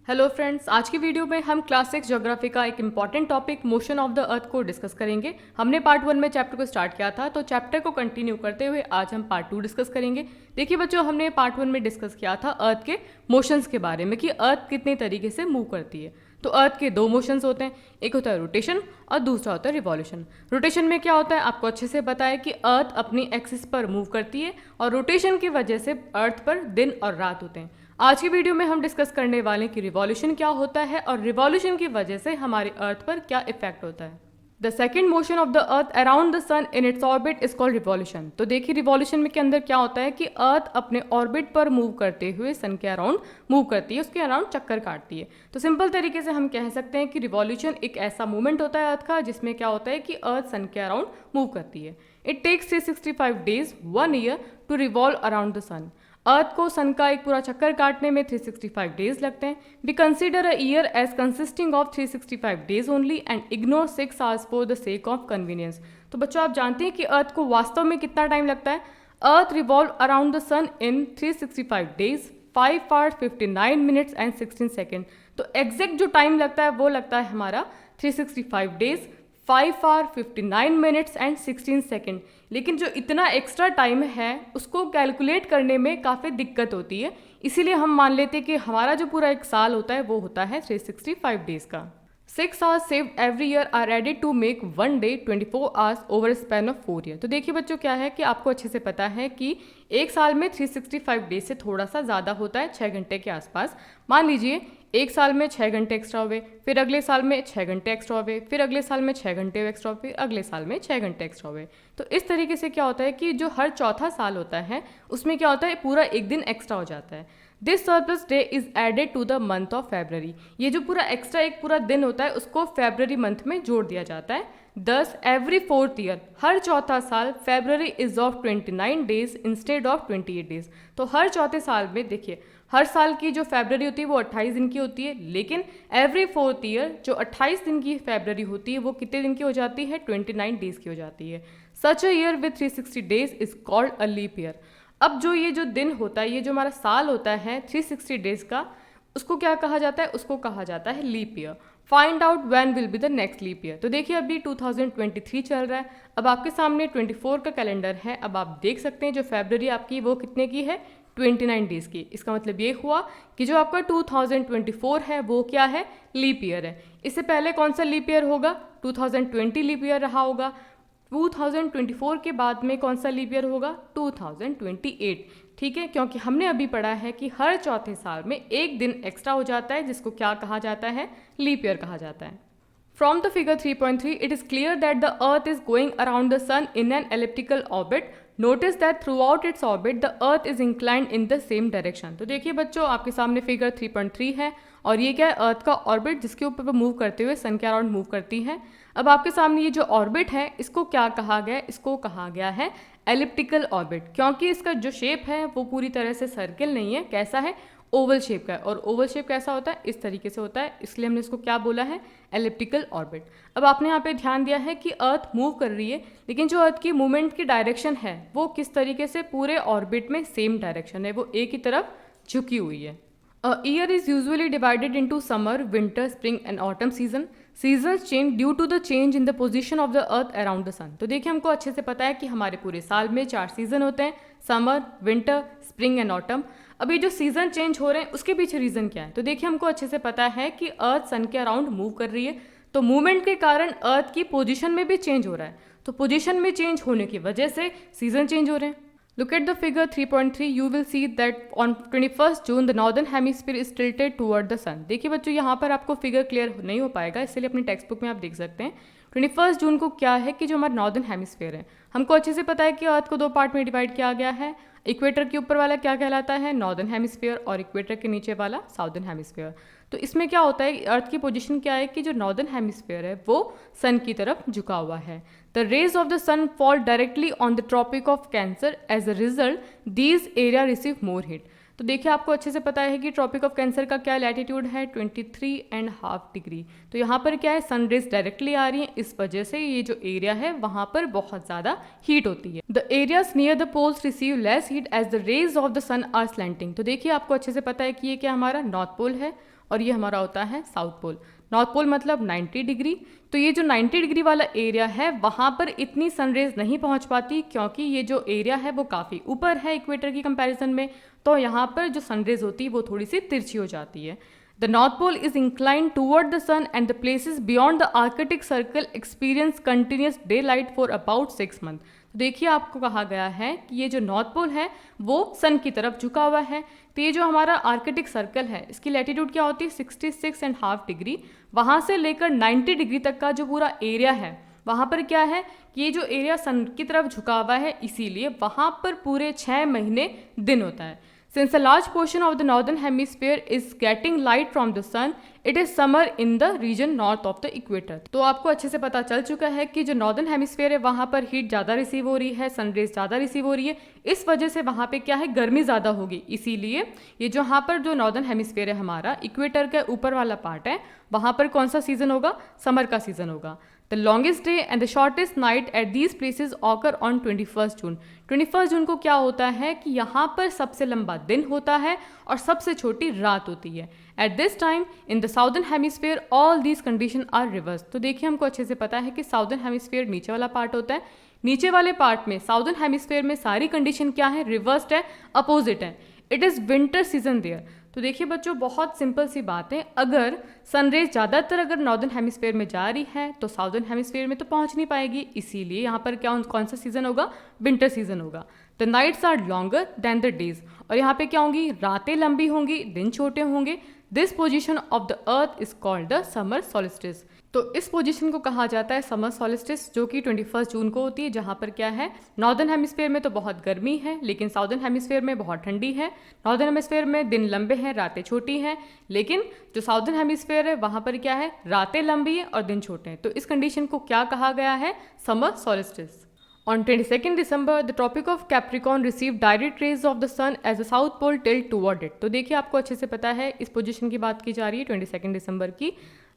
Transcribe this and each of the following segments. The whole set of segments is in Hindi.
हेलो फ्रेंड्स, आज की वीडियो में हम क्लास 6 ज्योग्राफी का एक important topic motion of the अर्थ को डिस्कस करेंगे। हमने पार्ट 1 में चैप्टर को स्टार्ट किया था, तो चैप्टर को कंटिन्यू करते हुए आज हम पार्ट 2 डिस्कस करेंगे। देखिए बच्चों, हमने पार्ट 1 में डिस्कस किया था अर्थ के मोशंस के बारे में कि अर्थ कितने तरीके से मूव करती है। तो अर्थ के दो मोशंस होते हैं, एक होता है रोटेशन और दूसरा होता है रिवॉल्यूशन। रोटेशन में क्या होता है, आपको अच्छे से पता है कि अर्थ अपनी एक्सिस पर मूव करती है और रोटेशन की वजह से अर्थ पर दिन और रात होते हैं। आज की वीडियो में हम डिस्कस करने वाले हैं कि रिवॉल्यूशन क्या होता है और रिवॉल्यूशन की वजह से हमारे अर्थ पर क्या इफेक्ट होता है। The second motion of the earth around the sun in its orbit is called revolution. तो देखिए रिवॉल्यूशन में के अंदर क्या होता है कि अर्थ अपने ऑर्बिट पर मूव करते हुए सन के अराउंड मूव करती है, उसके अराउंड चक्कर काटती है। तो सिंपल तरीके से हम कह सकते हैं कि रिवॉल्यूशन एक ऐसा मूवमेंट होता है अर्थ का जिसमें क्या होता है कि अर्थ सन के अराउंड मूव करती है। It takes 365 days 1 year to revolve around the sun. Earth को सन का एक पूरा चक्कर काटने में 365 डेज लगते हैं। We consider a year as consisting of 365 days only and ignore 6 hours for the sake of convenience. तो बच्चों, आप जानते हैं कि अर्थ को वास्तव में कितना टाइम लगता है। Earth revolve around the sun in 365 days 5 hours 59 minutes and 16 second. तो एग्जैक्ट जो टाइम लगता है वो लगता है हमारा 365 days 5 hours 59 minutes and 16 second. लेकिन जो इतना एक्स्ट्रा टाइम है उसको कैलकुलेट करने में काफ़ी दिक्कत होती है, इसीलिए हम मान लेते हैं कि हमारा जो पूरा एक साल होता है वो होता है 365 डेज का। 6 hours saved every year are added to make one day 24 hours over a span of 4 year। तो देखिए बच्चों, क्या है कि आपको अच्छे से पता है कि एक साल में 365 डेज से थोड़ा सा ज़्यादा होता है, 6 घंटे के आसपास। मान लीजिए एक साल में 6 घंटे एक्स्ट्रा हुए, फिर अगले साल में 6 घंटे एक्स्ट्रा हुए, फिर अगले साल में 6 घंटे एक्स्ट्रा हुए, फिर अगले साल में 6 घंटे एक्स्ट्रा हुए। तो इस तरीके से क्या होता है कि जो हर चौथा साल होता है उसमें क्या होता है, पूरा एक दिन एक्स्ट्रा हो जाता है। This surplus day is added to the month of February. ये जो पूरा एक्स्ट्रा एक पूरा दिन होता है उसको फेब्रवरी मंथ में जोड़ दिया जाता है। दस एवरी 4th ईयर, हर चौथा साल, February is of 29 days instead of 28 days. तो हर चौथे साल में देखिए, हर साल की जो फेब्रवरी होती है वो 28 दिन की होती है, लेकिन एवरी 4th ईयर जो 28 दिन की फेब्रवरी होती है वो कितने दिन की हो जाती है, 29 डेज की हो जाती है। Such a year with 360 days is called a leap year. अब जो ये जो दिन होता है, ये जो हमारा साल होता है 360 डेज का, उसको क्या कहा जाता है, उसको कहा जाता है leap year. Find out when will be the next leap year. तो देखिए अभी 2023 चल रहा है, अब आपके सामने 24 का कैलेंडर है। अब आप देख सकते हैं जो फेब्रवरी आपकी वो कितने की है, 29 डेज की। इसका मतलब ये हुआ कि जो आपका 2024 है वो क्या है, लीप ईयर है। इससे पहले कौन सा लीप ईयर होगा, 2020 लीप ईयर रहा होगा। 2024 के बाद में कौन सा लीप ईयर होगा, 2028। ठीक है, क्योंकि हमने अभी पढ़ा है कि हर चौथे साल में एक दिन एक्स्ट्रा हो जाता है जिसको क्या कहा जाता है, लीप ईयर कहा जाता है। From the figure 3.3, it is clear that the Earth is going around the Sun in an elliptical orbit. Notice that throughout its orbit, the Earth is inclined in the same direction. तो देखिए बच्चों, आपके सामने फिगर 3.3 है और ये क्या है, अर्थ का ऑर्बिट जिसके ऊपर वो मूव करते हुए सन के अराउंड मूव करती है। अब आपके सामने ये जो ऑर्बिट है इसको क्या कहा गया है, इसको कहा गया है एलिप्टिकल ऑर्बिट, क्योंकि इसका जो शेप है वो पूरी तरह से सर्किल नहीं है, कैसा है, ओवल शेप का है। और ओवल शेप कैसा होता है, इस तरीके से होता है, इसलिए हमने इसको क्या बोला है, एलिप्टिकल ऑर्बिट। अब आपने यहाँ पे ध्यान दिया है कि अर्थ मूव कर रही है, लेकिन जो अर्थ की मूवमेंट की डायरेक्शन है वो किस तरीके से, पूरे ऑर्बिट में सेम डायरेक्शन है, वो एक ही तरफ झुकी हुई है। A year is usually divided into summer, winter, spring and autumn season. Seasons change due to the change in the position of the earth around the sun. तो देखिए हमको अच्छे से पता है कि हमारे पूरे साल में 4 सीजन होते हैं, summer, winter, spring and autumn. अब ये जो सीजन चेंज हो रहे हैं उसके पीछे रीजन क्या है, तो देखिए हमको अच्छे से पता है कि अर्थ सन के अराउंड मूव कर रही है, तो मूवमेंट के कारण अर्थ की पोजीशन में भी चेंज हो रहा है। तो पोजीशन में चेंज होने की वजह से सीजन चेंज हो रहे हैं। Look at the figure 3.3. You will see that on 21st June the northern hemisphere is tilted toward the sun. देखिए बच्चों, यहाँ पर आपको फिगर क्लियर नहीं हो पाएगा, इसलिए अपनी टेक्स्ट बुक में आप देख सकते हैं। 21 जून को क्या है कि जो हमारा नॉर्दर्न हेमिस्फीयर है, हमको अच्छे से पता है कि अर्थ को 2 पार्ट में डिवाइड किया गया है। इक्वेटर के ऊपर वाला क्या कहलाता है, नॉर्दर्न हेमिस्फीयर, और इक्वेटर के नीचे वाला साउदर्न हेमिस्फीयर। तो इसमें क्या होता है, अर्थ की पोजीशन क्या है कि जो नॉर्दर्न हेमिस्फीयर है वो सन की तरफ झुका हुआ है। The rays of the sun fall directly on the tropic of Cancer, as a result these area receive more heat. तो देखिए आपको अच्छे से पता है कि ट्रॉपिक ऑफ कैंसर का क्या लैटिट्यूड है, 23.5 डिग्री। तो यहाँ पर क्या है, सन रेज डायरेक्टली आ रही है, इस वजह से ये जो एरिया है वहाँ पर बहुत ज़्यादा हीट होती है। The areas near the poles receive less heat as the rays of the sun are slanting. तो देखिए आपको अच्छे से पता है कि ये क्या हमारा नॉर्थ पोल है और ये हमारा होता है साउथ पोल। नॉर्थ पोल मतलब 90 डिग्री। तो ये जो 90 डिग्री वाला एरिया है वहाँ पर इतनी सनरेज नहीं पहुँच पाती, क्योंकि ये जो एरिया है वो काफ़ी ऊपर है इक्वेटर की कंपैरिजन में, तो यहाँ पर जो सनरेज होती है वो थोड़ी सी तिरछी हो जाती है। The North Pole is inclined toward the sun and the places beyond the Arctic Circle experience continuous daylight for about 6 months. तो देखिए आपको कहा गया है कि ये जो नॉर्थ पोल है वो सन की तरफ झुका हुआ है। तो ये जो हमारा आर्कटिक सर्कल है इसकी लैटिट्यूड क्या होती है 66.5 डिग्री। वहाँ से लेकर 90 डिग्री तक का जो पूरा एरिया है वहाँ पर क्या है कि ये जो एरिया सन की तरफ झुका हुआ है, इसीलिए वहाँ पर पूरे 6 महीने दिन होता है। Since a large portion of the northern hemisphere is getting light from the sun, it is summer in the region north of the equator. तो आपको अच्छे से पता चल चुका है कि जो नॉर्दर्न हेमिस्फीयर है वहाँ पर हीट ज़्यादा रिसीव हो रही है, सनरेज ज़्यादा रिसीव हो रही है, इस वजह से वहाँ पे क्या है गर्मी ज़्यादा होगी। इसीलिए ये जो यहाँ पर जो नॉर्दर्न हेमिस्फीयर है हमारा इक्वेटर के ऊपर वाला पार्ट है, वहाँ पर कौन सा सीजन होगा, समर का सीजन होगा। The longest day and the shortest night at these places occur on 21st June. 21 जून को क्या होता है कि यहाँ पर सबसे लंबा दिन होता है और सबसे छोटी रात होती है। At this time in the southern hemisphere all these conditions are reversed. तो देखिए हमको अच्छे से पता है कि साउदर्न हेमिस्फीयर नीचे वाला पार्ट होता है, नीचे वाले पार्ट में साउदर्न हेमिस्फीयर में सारी कंडीशन क्या है, रिवर्स्ड है, अपोजिट है। It is winter season there. तो देखिए बच्चों बहुत सिंपल सी बात है, अगर सनरेज ज़्यादातर अगर नॉर्दर्न हेमिस्फीयर में जा रही है तो साउदर्न हेमिस्फीयर में तो पहुंच नहीं पाएगी, इसीलिए यहाँ पर क्या कौन सा सीजन होगा, विंटर सीजन होगा। The nights are longer than the days, और यहाँ पे क्या होंगी, रातें लंबी होंगी, दिन छोटे होंगे। This position of the earth is called the summer solstice. तो इस पोजीशन को कहा जाता है समर सॉलिस्टिस, जो कि 21 जून को होती है, जहाँ पर क्या है नॉर्दर्न हेमिस्फीयर में तो बहुत गर्मी है लेकिन साउदर्न हेमिस्फीयर में बहुत ठंडी है। नॉर्दर्न हेमिस्फीयर में दिन लंबे हैं, रातें छोटी हैं, लेकिन जो साउदर्न हेमिस्फीयर है वहाँ पर क्या है, रातें लंबी हैं और दिन छोटे हैं। तो इस कंडीशन को क्या कहा गया है, summer solstice. On 22nd December, the Tropic of Capricorn received direct rays of the sun as the south pole tilt toward it. तो देखिए आपको अच्छे से पता है इस पोजीशन की बात की जा रही है 22 दिसंबर की।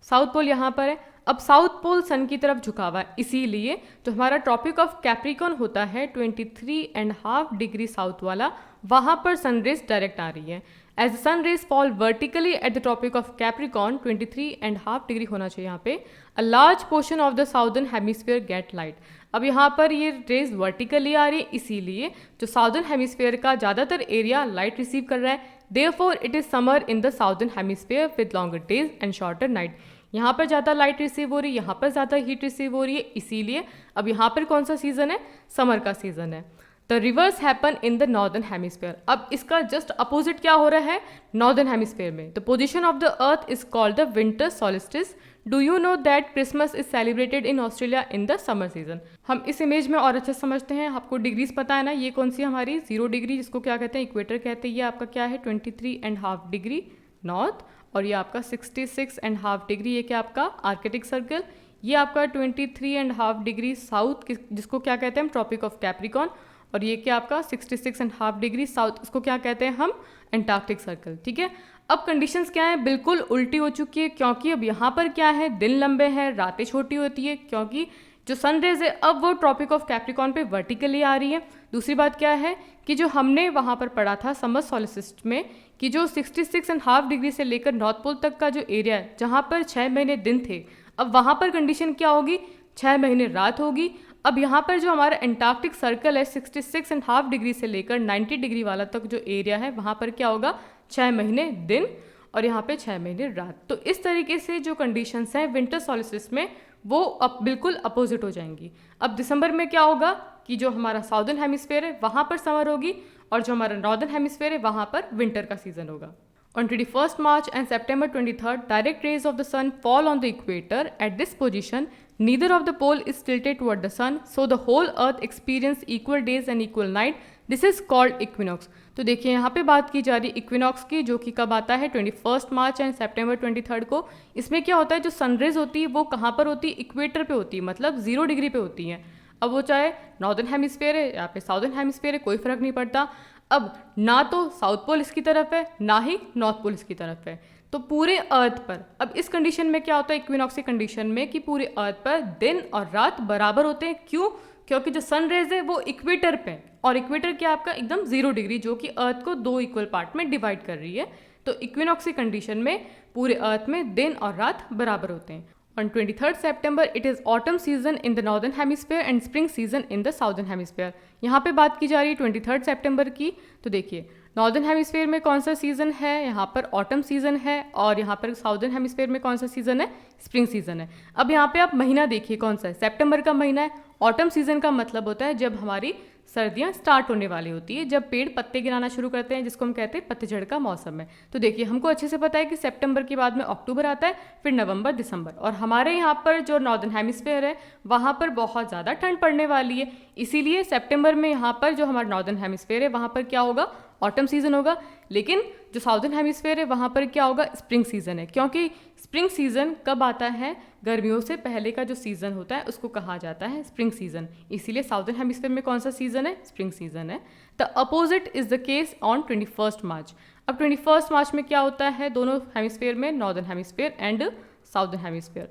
साउथ पोल यहाँ पर है, अब साउथ पोल सन की तरफ झुका हुआ है, इसीलिए जो हमारा ट्रॉपिक ऑफ कैप्रिकॉर्न होता है 23.5 डिग्री साउथ वाला, वहाँ पर सनरेज डायरेक्ट आ रही है। As the sun rays fall vertically at the tropic of Capricorn 23.5 degree होना चाहिए यहाँ पे, a large portion of the southern hemisphere get light. अब यहाँ पर ये रेज वर्टिकली आ रही है, इसीलिए जो साउदर्न हेमिस्फीयर का ज़्यादातर एरिया लाइट रिसीव कर रहा है। Therefore it is summer in the southern hemisphere with longer days and shorter night. यहाँ पर ज़्यादा लाइट रिसीव हो रही है, यहाँ पर ज़्यादा हीट रिसीव हो रही है, इसीलिए अब यहाँ पर कौन सा सीज़न है, समर का सीज़न है। The reverse happen in the northern hemisphere. अब इसका जस्ट अपोजिट क्या हो रहा है, नॉर्दर्न हेमिस्फीयर में। The position of the earth is called the winter solstice. Do you know that Christmas is celebrated in Australia in the summer season. हम इस इमेज में और अच्छे समझते हैं, आपको डिग्रीज पता है ना, ये कौन सी हमारी 0 डिग्री जिसको क्या कहते हैं, इक्वेटर कहते हैं, ये आपका क्या है 23.5 डिग्री नॉर्थ, और ये आपका 66.5 डिग्री, ये क्या आपका आर्कटिक सर्कल, ये आपका 23.5 डिग्री साउथ जिसको क्या कहते हैं हम ट्रॉपिक ऑफ कैप्रिकॉर्न, और ये क्या आपका 66.5 डिग्री साउथ, इसको क्या कहते हैं हम एंटार्क्टिक सर्कल। ठीक है, अब कंडीशंस क्या है, बिल्कुल उल्टी हो चुकी है, क्योंकि अब यहाँ पर क्या है, दिन लंबे हैं, रातें छोटी होती है, क्योंकि जो सन रेज है अब वो ट्रॉपिक ऑफ कैप्रिकॉर्न पे वर्टिकली आ रही है। दूसरी बात क्या है कि जो हमने वहाँ पर पढ़ा था समर सॉलिस्टिस में कि जो 66.5 डिग्री से लेकर नॉर्थ पोल तक का जो एरिया है जहाँ पर 6 महीने दिन थे, अब वहाँ पर कंडीशन क्या होगी, 6 महीने रात होगी। अब यहाँ पर जो हमारा एंटार्क्टिक सर्कल है 66.5 डिग्री से लेकर 90 डिग्री वाला तक जो एरिया है वहाँ पर क्या होगा, 6 महीने दिन और यहाँ पे 6 महीने रात। तो इस तरीके से जो कंडीशंस हैं विंटर सॉलिस्टिस में वो अब बिल्कुल अपोजिट हो जाएंगी। अब दिसंबर में क्या होगा कि जो हमारा साउदर्न हेमिस्फीयर है वहाँ पर समर होगी और जो हमारा नॉर्दर्न हेमिस्फीयर है वहाँ पर विंटर का सीजन होगा। On 21st March and September 23rd, direct rays of the sun fall on the equator. At this position, neither of the pole is tilted toward the sun, so the whole earth experience equal days and equal night. This is called equinox. तो देखिए यहाँ पे बात की जा रही है इक्विनॉक्स की, जो कि कब आता है 21 मार्च एंड सेप्टेम्बर 23 को। इसमें क्या होता है, जो सनरेज होती है वो कहाँ पर होती है, इक्वेटर पे होती है, मतलब 0 डिग्री पे होती है। अब वो चाहे नॉर्दर्न हेमिस्फीयर है या फिर साउदर्न हेमिस्फीयर है, कोई फर्क नहीं पड़ता। अब ना तो साउथ पोल इसकी तरफ है ना ही नॉर्थ पोल इसकी तरफ है, तो पूरे अर्थ पर अब इस कंडीशन में क्या होता है, इक्विनॉक्स की कंडीशन में कि पूरे अर्थ पर दिन और रात बराबर होते हैं। क्यों, क्योंकि जो सन रेज है वो इक्वेटर पे, और इक्वेटर क्या आपका एकदम 0 डिग्री, जो कि अर्थ को 2 इक्वल पार्ट में डिवाइड कर रही है। तो इक्विनॉक्स की कंडीशन में पूरे अर्थ में दिन और रात बराबर होते हैं। On 23rd September, it is autumn season in the northern hemisphere and spring season in the southern hemisphere। यहाँ पे बात की जा रही है 23rd September की। तो देखिए नॉर्दर्न हेमिस्फीयर में कौन सा सीजन है, यहाँ पर ऑटम सीजन है, और यहाँ पर साउदर्न हेमिस्फीयर में कौन सा सीजन है, स्प्रिंग सीजन है। अब यहाँ पे आप महीना देखिए कौन सा है, सितंबर का महीना है। ऑटम सीजन का मतलब होता है जब हमारी सर्दियाँ स्टार्ट होने वाली होती है, जब पेड़ पत्ते गिराना शुरू करते हैं, जिसको हम कहते हैं पतझड़ का मौसम में। तो देखिए हमको अच्छे से पता है कि सितंबर के बाद में अक्टूबर आता है, फिर नवंबर, दिसंबर, और हमारे यहाँ पर जो नॉर्दर्न हेमिस्फीयर है वहाँ पर बहुत ज़्यादा ठंड पड़ने वाली है, इसीलिए सितंबर में यहाँ पर जो हमारा नॉर्दर्न हेमिस्फीयर है वहाँ पर क्या होगा, ऑटम सीजन होगा। लेकिन जो साउदर्न हेमिस्फीयर है वहाँ पर क्या होगा, स्प्रिंग सीजन है, क्योंकि स्प्रिंग सीजन कब आता है, गर्मियों से पहले का जो सीजन होता है उसको कहा जाता है स्प्रिंग सीजन, इसीलिए साउदर्न हेमिस्फीयर में कौन सा सीजन है, स्प्रिंग सीजन है। The opposite is the case on 21 मार्च। अब 21 मार्च में क्या होता है, दोनों हेमिस्फीयर में, northern hemisphere and southern hemisphere.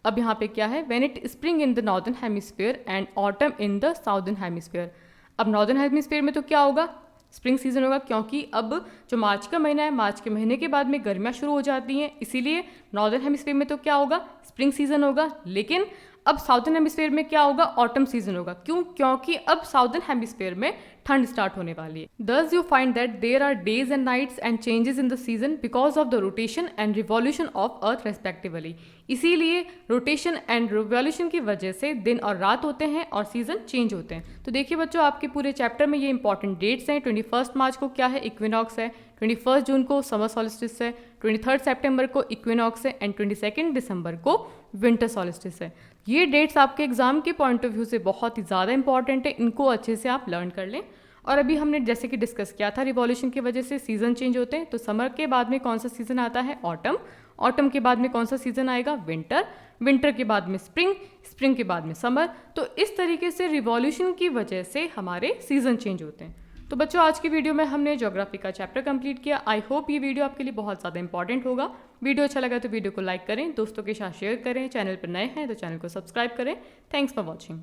अब यहाँ पे क्या है, when it spring in the northern hemisphere and autumn in the southern hemisphere. अब नॉर्दर्न हेमिस्फीयर में तो क्या होगा, स्प्रिंग सीजन होगा, क्योंकि अब जो मार्च का महीना है, मार्च के महीने के बाद में गर्मियाँ शुरू हो जाती हैं, इसीलिए नॉर्दर्न हेमिस्फीयर में तो क्या होगा, स्प्रिंग सीजन होगा। लेकिन अब साउदर्न हेमिस्फीयर में क्या होगा, ऑटम सीजन होगा। क्यों, क्योंकि अब साउदर्न हेमिस्फीयर में ठंड स्टार्ट होने वाली है। Thus you find that there are days and nights and changes in the season because of the rotation and revolution of earth respectively। इसीलिए रोटेशन एंड रिवॉल्यूशन की वजह से दिन और रात होते हैं और सीजन चेंज होते हैं। तो देखिए बच्चों, आपके पूरे चैप्टर में ये इंपॉर्टेंट डेट्स हैं। 21 मार्च को क्या है, इक्विनॉक्स है, 21 जून को समर सॉलिस्टिस है, 23 सितंबर को इक्विनॉक्स है, एंड 22 दिसंबर को विंटर सॉलिस्टिस है। ये डेट्स आपके एग्जाम के पॉइंट ऑफ व्यू से बहुत ही ज़्यादा इंपॉर्टेंट है, इनको अच्छे से आप लर्न कर लें। और अभी हमने जैसे कि डिस्कस किया था, रिवॉल्यूशन की वजह से सीजन चेंज होते हैं। तो समर के बाद में कौन सा सीजन आता है, ऑटम, ऑटम के बाद में कौन सा सीजन आएगा, विंटर, विंटर के बाद में स्प्रिंग, स्प्रिंग के बाद में समर। तो इस तरीके से रिवॉल्यूशन की वजह से हमारे सीजन चेंज होते हैं। तो बच्चों, आज की वीडियो में हमने ज्योग्राफी का चैप्टर कंप्लीट किया। आई होप ये वीडियो आपके लिए बहुत ज़्यादा इंपॉर्टेंट होगा। वीडियो अच्छा लगा तो वीडियो को लाइक करें, दोस्तों के साथ शेयर करें, चैनल पर नए हैं तो चैनल को सब्सक्राइब करें। Thanks for watching.